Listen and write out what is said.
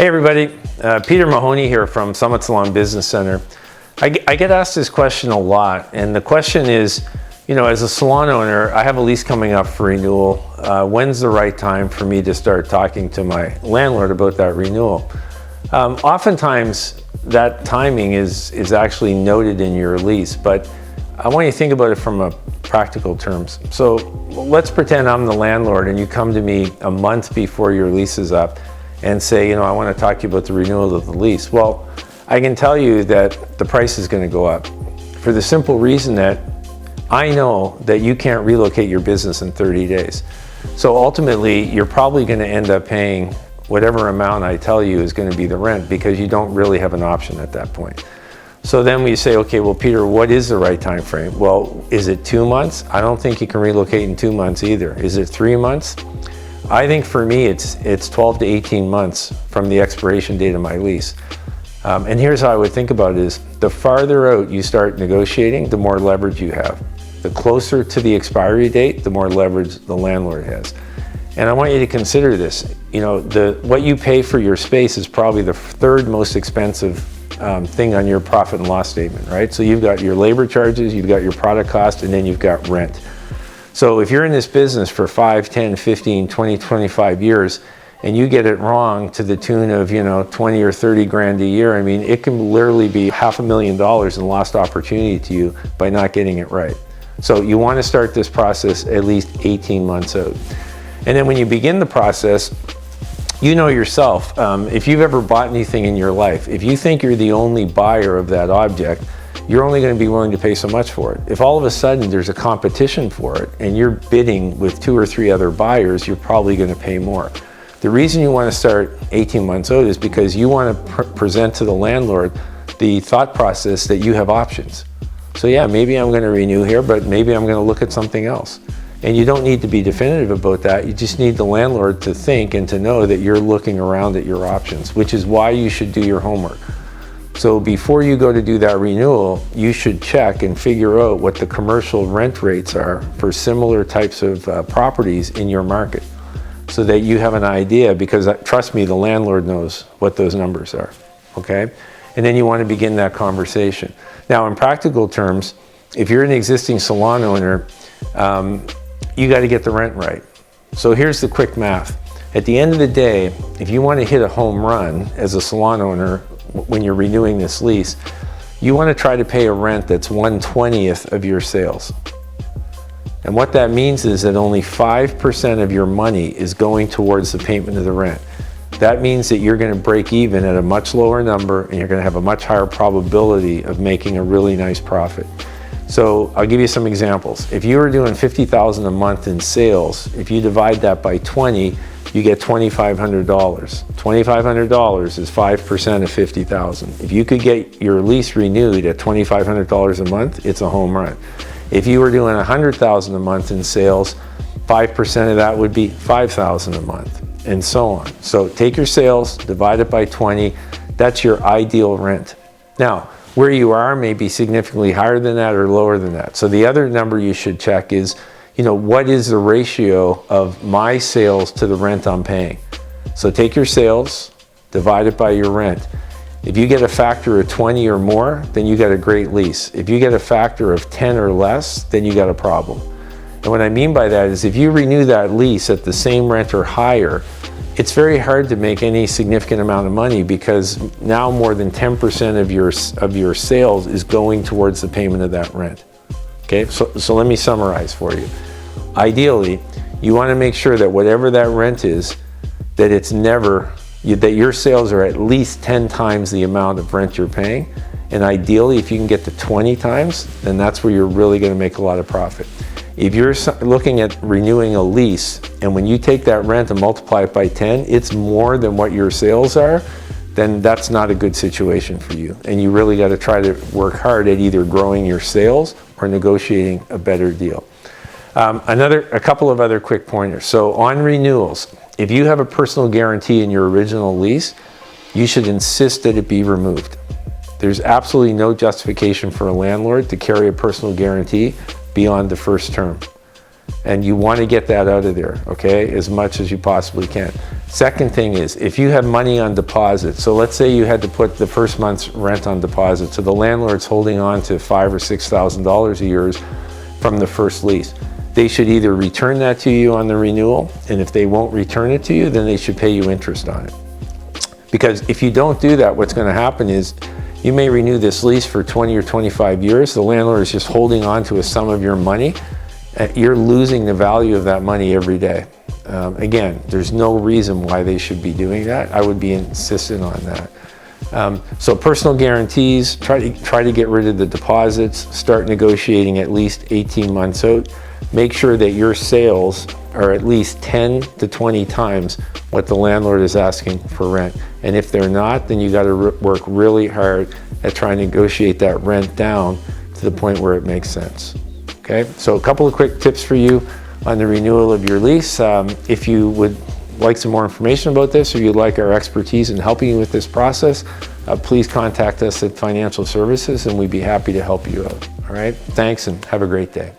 Hey everybody, Peter Mahoney here from SummitSalon Business Center. I get asked this question a lot, and the question is, as a salon owner, I have a lease coming up for renewal. When's the right time for me to start talking to my landlord about that renewal? Oftentimes, that timing is actually noted in your lease, but I want you to think about it from a practical terms. So let's pretend I'm the landlord and you come to me a month before your lease is up and say, I want to talk to you about the renewal of the lease. Well, I can tell you that the price is going to go up for the simple reason that I know that you can't relocate your business in 30 days. So ultimately, you're probably going to end up paying whatever amount I tell you is going to be the rent because you don't really have an option at that point. So then we say, okay, well, Peter, what is the right time frame? Well, is it 2 months? I don't think you can relocate in 2 months either. Is it 3 months? I think for me, it's 12 to 18 months from the expiration date of my lease. And here's how I would think about it is, the farther out you start negotiating, the more leverage you have. The closer to the expiry date, the more leverage the landlord has. And I want you to consider this. What you pay for your space is probably the third most expensive thing on your profit and loss statement, right? So you've got your labor charges, you've got your product cost, and then you've got rent. So if you're in this business for 5, 10, 15, 20, 25 years, and you get it wrong to the tune of, 20 or 30 grand a year, I mean, it can literally be $500,000 in lost opportunity to you by not getting it right. So you want to start this process at least 18 months out. And then when you begin the process, you know yourself, if you've ever bought anything in your life, if you think you're the only buyer of that object, you're only going to be willing to pay so much for it. If all of a sudden there's a competition for it and you're bidding with 2 or 3 other buyers, you're probably going to pay more. The reason you want to start 18 months out is because you want to present to the landlord the thought process that you have options. So yeah, maybe I'm going to renew here, but maybe I'm going to look at something else. And you don't need to be definitive about that. You just need the landlord to think and to know that you're looking around at your options, which is why you should do your homework. So before you go to do that renewal, you should check and figure out what the commercial rent rates are for similar types of properties in your market so that you have an idea, because trust me, the landlord knows what those numbers are, okay? And then you want to begin that conversation. Now, in practical terms, if you're an existing salon owner, you got to get the rent right. So here's the quick math. At the end of the day, if you want to hit a home run as a salon owner when you're renewing this lease, you want to try to pay a rent that's 1/20th of your sales. And what that means is that only 5% of your money is going towards the payment of the rent. That means that you're going to break even at a much lower number and you're going to have a much higher probability of making a really nice profit. So I'll give you some examples. If you were doing $50,000 a month in sales, if you divide that by 20, you get $2,500. $2,500 is 5% of 50,000. If you could get your lease renewed at $2,500 a month, it's a home run. If you were doing $100,000 a month in sales, 5% of that would be $5,000 a month, and so on. So take your sales, divide it by 20, that's your ideal rent. Now, where you are may be significantly higher than that or lower than that. So the other number you should check is, what is the ratio of my sales to the rent I'm paying? So take your sales, divide it by your rent. If you get a factor of 20 or more, then you get a great lease. If you get a factor of 10 or less, then you got a problem. And what I mean by that is if you renew that lease at the same rent or higher, it's very hard to make any significant amount of money because now more than 10% of your sales is going towards the payment of that rent. Okay, so let me summarize for you. Ideally, you want to make sure that whatever that rent is, that that your sales are at least 10 times the amount of rent you're paying. And ideally, if you can get to 20 times, then that's where you're really going to make a lot of profit. If you're looking at renewing a lease, and when you take that rent and multiply it by 10, it's more than what your sales are, then that's not a good situation for you. And you really got to try to work hard at either growing your sales or negotiating a better deal. A couple of other quick pointers. So on renewals, if you have a personal guarantee in your original lease, you should insist that it be removed. There's absolutely no justification for a landlord to carry a personal guarantee beyond the first term. And you want to get that out of there, okay, as much as you possibly can. Second thing is, if you have money on deposit, so let's say you had to put the first month's rent on deposit, so the landlord's holding on to $5,000 or $6,000 a year from the first lease. They should either return that to you on the renewal, and if they won't return it to you, then they should pay you interest on it. Because if you don't do that, what's going to happen is you may renew this lease for 20 or 25 years. The landlord is just holding on to a sum of your money. You're losing the value of that money every day. Again, there's no reason why they should be doing that. I would be insistent on that. So personal guarantees, try to get rid of the deposits, start negotiating at least 18 months out. Make sure that your sales are at least 10 to 20 times what the landlord is asking for rent. And if they're not, then you got to work really hard at trying to negotiate that rent down to the point where it makes sense. Okay, so a couple of quick tips for you on the renewal of your lease. If you would like some more information about this, or you'd like our expertise in helping you with this process, please contact us at Financial Services and we'd be happy to help you out. All right, thanks and have a great day.